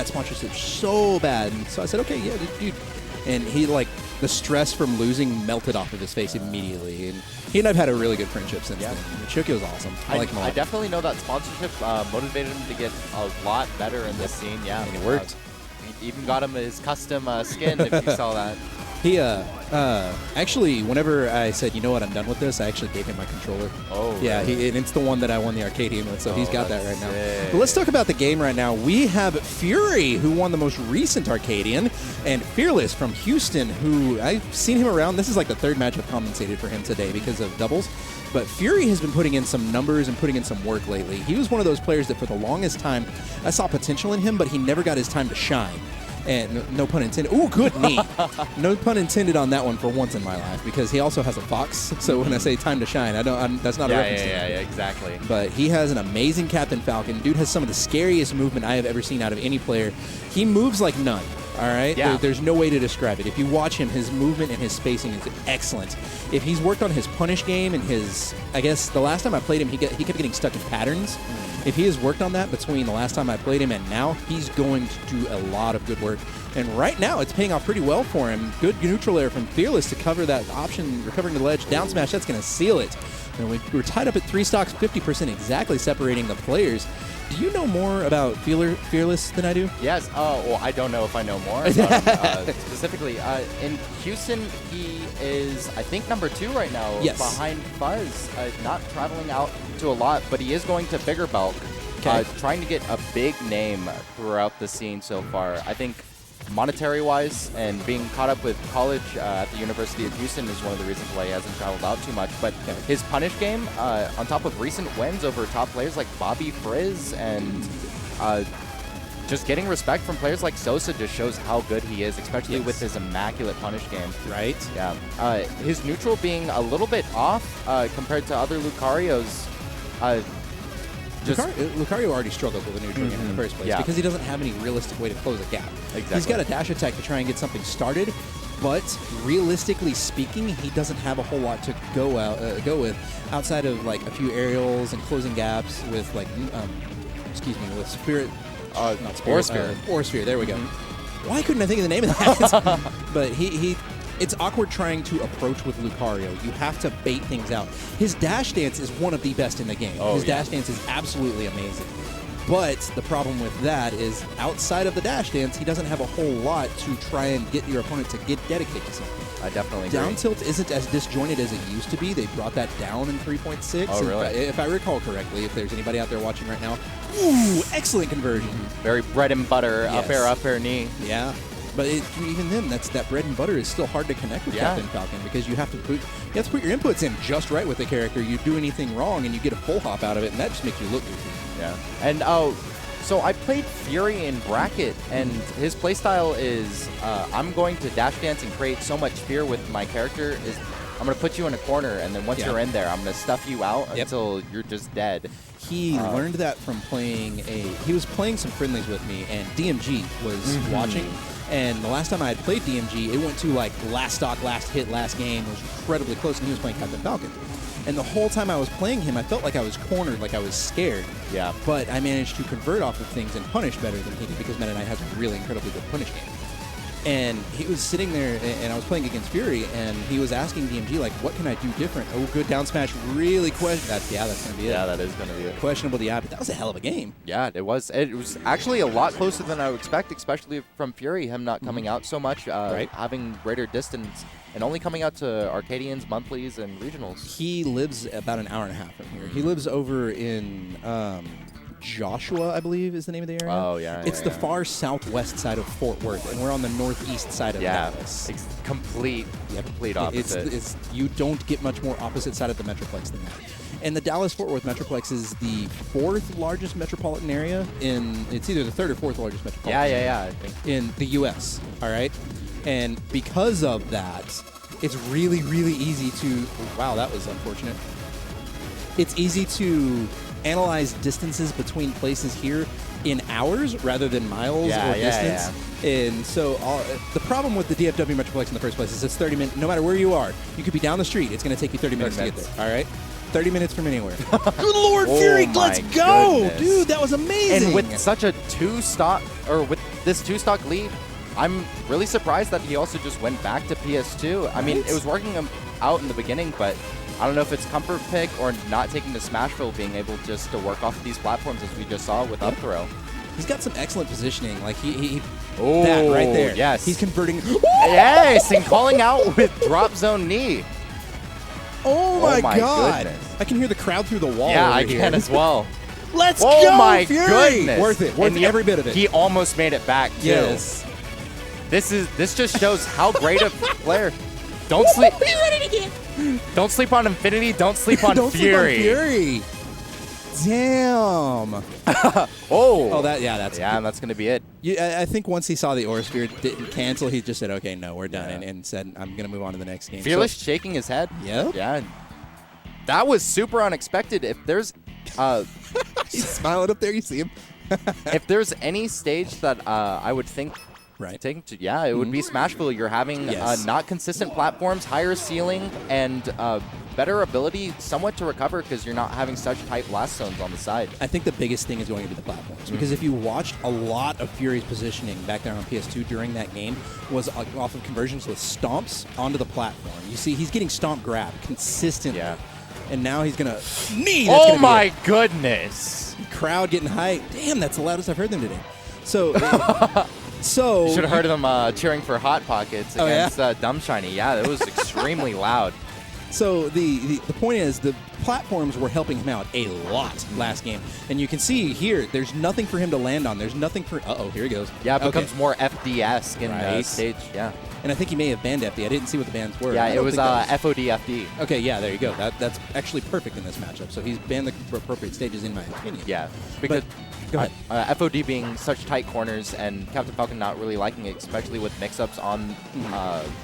sponsorship so bad. And so I said, okay, yeah, dude. And he, like, the stress from losing melted off of his face immediately. And he and I've had a really good friendship since then. Chucky was awesome. I like him a lot. I definitely know that sponsorship motivated him to get a lot better in this scene. Yeah, and it worked. He even got him his custom skin, if you saw that. He, actually, whenever I said, you know what, I'm done with this, I actually gave him my controller. Oh, yeah, really? and it's the one that I won the Arcadian with, so he's got that right now. Sick. But let's talk about the game right now. We have Fury, who won the most recent Arcadian, and Fearless from Houston, who I've seen him around. This is like the third match I've commentated for him today because of doubles. But Fury has been putting in some numbers and putting in some work lately. He was one of those players that for the longest time, I saw potential in him, but he never got his time to shine. And no pun intended. Ooh, good knee. No pun intended on that one for once in my life, because he also has a fox. So when I say time to shine, that's not a reference to him. Yeah, exactly. But he has an amazing Captain Falcon. Dude has some of the scariest movement I have ever seen out of any player. He moves like none. All right? Yeah. There's no way to describe it. If you watch him, his movement and his spacing is excellent. If he's worked on his punish game and his, I guess the last time I played him, he kept getting stuck in patterns. If he has worked on that between the last time I played him and now, he's going to do a lot of good work. And right now, it's paying off pretty well for him. Good neutral air from Fearless to cover that option, recovering the ledge. Down smash, that's going to seal it. And we're tied up at 3 stocks, 50% exactly separating the players. Do you know more about Fearless than I do? Yes. Well, I don't know if I know more about him, specifically. In Houston, he is, I think, number 2 right now, behind Fuzz. Not traveling out to a lot, but he is going to bigger bulk, trying to get a big name throughout the scene so far. I think monetary-wise and being caught up with college at the University of Houston is one of the reasons why he hasn't traveled out too much. But his punish game, on top of recent wins over top players like Bobby Frizz and just getting respect from players like Sosa, just shows how good he is, especially with his immaculate punish game. Right. Yeah. His neutral being a little bit off compared to other Lucarios. Lucario already struggled with a neutral game in the first place because he doesn't have any realistic way to close a gap. Exactly. He's got a dash attack to try and get something started, but realistically speaking, he doesn't have a whole lot to go with outside of like a few aerials and closing gaps with like, with Spirit. Not Spirit. Or Sphere. There we go. Why couldn't I think of the name of that? But it's awkward trying to approach with Lucario. You have to bait things out. His dash dance is one of the best in the game. His dash dance is absolutely amazing. But the problem with that is outside of the dash dance, he doesn't have a whole lot to try and get your opponent to get dedicated to something. I definitely agree. Down tilt isn't as disjointed as it used to be. They brought that down in 3.6. Oh, really? If I recall correctly, if there's anybody out there watching right now, ooh, excellent conversion. Very bread and butter, up air, knee. Yeah. But even then, that bread and butter is still hard to connect with Captain Falcon because you have to put your inputs in just right with the character. You do anything wrong, and you get a full hop out of it, and that just makes you look goofy. Yeah. And so I played Fury in bracket, and his playstyle is I'm going to dash dance and create so much fear with my character. I'm going to put you in a corner, and then once you're in there, I'm going to stuff you out until you're just dead. He learned that from playing he was playing some friendlies with me, and DMG was watching. And the last time I had played DMG, it went to like last stock, last hit, last game. It was incredibly close, and he was playing Captain Falcon. And the whole time I was playing him, I felt like I was cornered, like I was scared. Yeah. But I managed to convert off of things and punish better than he did because Meta Knight has a really incredibly good punish game. And he was sitting there, and I was playing against Fury, and he was asking DMG, like, what can I do different? Oh, good down smash, really that's going to be it. Yeah, that is going to be it. Questionable DI, but that was a hell of a game. Yeah, it was. It was actually a lot closer than I would expect, especially from Fury, him not coming out so much, having greater distance, and only coming out to Arcadians, monthlies, and regionals. He lives about an hour and a half from here. He lives over in Joshua, I believe, is the name of the area. Oh, yeah. It's the far southwest side of Fort Worth, and we're on the northeast side of Dallas. It's complete opposite. You don't get much more opposite side of the Metroplex than that. And the Dallas-Fort Worth Metroplex is the 4th largest metropolitan area it's either the 3rd or 4th largest metropolitan area I think. in the U.S., all right? And because of that, it's really, really easy to... Wow, that was unfortunate. It's easy to analyze distances between places here in hours rather than miles or distance. And so the problem with the DFW Metroplex in the first place is it's 30 minutes. No matter where you are, you could be down the street. It's going to take you 30 minutes to get there. All right? 30 minutes from anywhere. Good Lord, Fury, let's go! Goodness. Dude, that was amazing. And with such a 2-stock, or with this 2-stock lead, I'm really surprised that he also just went back to PS2. I mean, it was working him out in the beginning, but I don't know if it's comfort pick or not taking the Smashville, being able just to work off of these platforms as we just saw with up throw. He's got some excellent positioning. Like that right there. Yes. He's converting. Yes, and calling out with drop zone knee. Oh my God. Goodness. I can hear the crowd through the wall. Yeah, over I here. can as well. Let's go, Oh my Fury! goodness. Worth it. Worth every bit of it. He almost made it back too. Yes. This just shows how great a player. Don't sleep. Don't sleep on Infinity. Don't sleep on Don't Fury. sleep on Fury. Damn. Oh, that's that's gonna be it. I think once he saw the Aura Sphere didn't cancel, he just said, "Okay, no, we're done," and said, "I'm gonna move on to the next game." Fearless shaking his head. Yep. Yeah. That was super unexpected. If there's, he's smiling up there. You see him. if there's any stage that I would think. Right. It would be Smashville. You're having not consistent platforms, higher ceiling, and better ability somewhat to recover because you're not having such tight blast zones on the side. I think the biggest thing is going to be the platforms because if you watched a lot of Fury's positioning back there on PS2 during that game was off of conversions with stomps onto the platform. You see, he's getting stomp grab consistently. Yeah. And now he's going to knee. Oh my goodness. Crowd getting hyped. Damn, that's the loudest I've heard them today. So... You should have heard them cheering for Hot Pockets against Dumb Shiny. Yeah, it was extremely loud. So the point is the platforms were helping him out a lot last game. And you can see here, there's nothing for him to land on. There's nothing for... Uh-oh, here he goes. Yeah, it becomes more FD-esque in stage. Yeah. And I think he may have banned FD. I didn't see what the bans were. Yeah, it was FOD-FD. Okay, yeah, there you go. That's actually perfect in this matchup. So he's banned the appropriate stages, in my opinion. Yeah, because... Go ahead. FOD being such tight corners and Captain Falcon not really liking it, especially with mix-ups on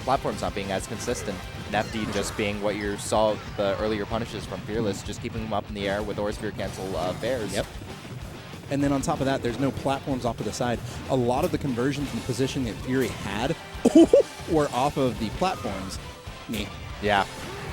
platforms not being as consistent. And FD just being what you saw the earlier punishes from Fearless, just keeping him up in the air with Aura Sphere cancel bears. Yep. And then on top of that, there's no platforms off to the side. A lot of the conversions and positioning that Fury had were off of the platforms. Neat. Yeah.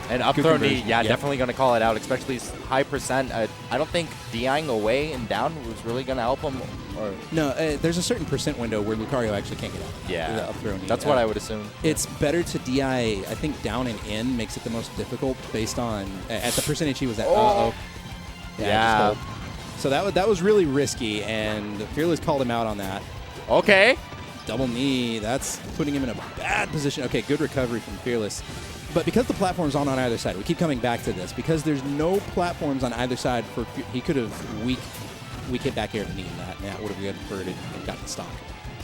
And up throw knee, definitely going to call it out, especially high percent. I don't think DIing away and down was really going to help him. Or no, there's a certain percent window where Lucario actually can't get out. Yeah, the up throw knee. That's what I would assume. It's better to DI, I think down and in makes it the most difficult based on, at the percentage he was at. Yeah. So that was really risky, and Fearless called him out on that. Okay. Double knee, that's putting him in a bad position. Okay, good recovery from Fearless. But because the platforms aren't on either side, we keep coming back to this. Because there's no platforms on either side, he could have weak hit back air to knee that, and that would have converted and got the stock.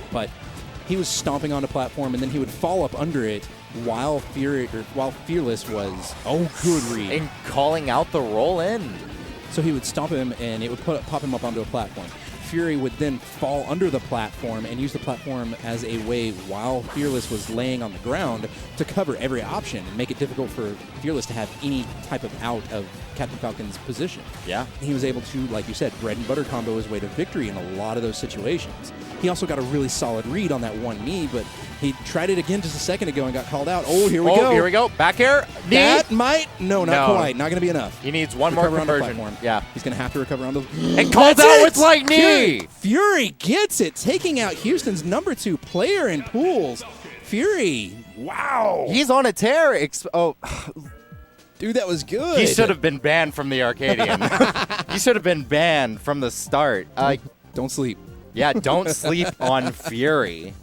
But he was stomping on a platform, and then he would fall up under it while Fearless was good read and calling out the roll in. So he would stomp him, and it would pop him up onto a platform. Fury would then fall under the platform and use the platform as a way while Fearless was laying on the ground to cover every option and make it difficult for Fearless to have any type of out of Captain Falcon's position. Yeah. He was able to, like you said, bread and butter combo his way to victory in a lot of those situations. He also got a really solid read on that one knee, but he tried it again just a second ago and got called out. Oh, here we go. Here we go. Back air. Knee. That might... No, not quite. Not going to be enough. He needs one more conversion. Yeah. He's going to have to recover on the... And called out with lightning. Fury gets it, taking out Houston's #2 player in pools. Fury. Wow. He's on a tear. Dude, that was good. He should have been banned from the Arcadian. He should have been banned from the start. Don't sleep. Yeah, don't sleep on Fury.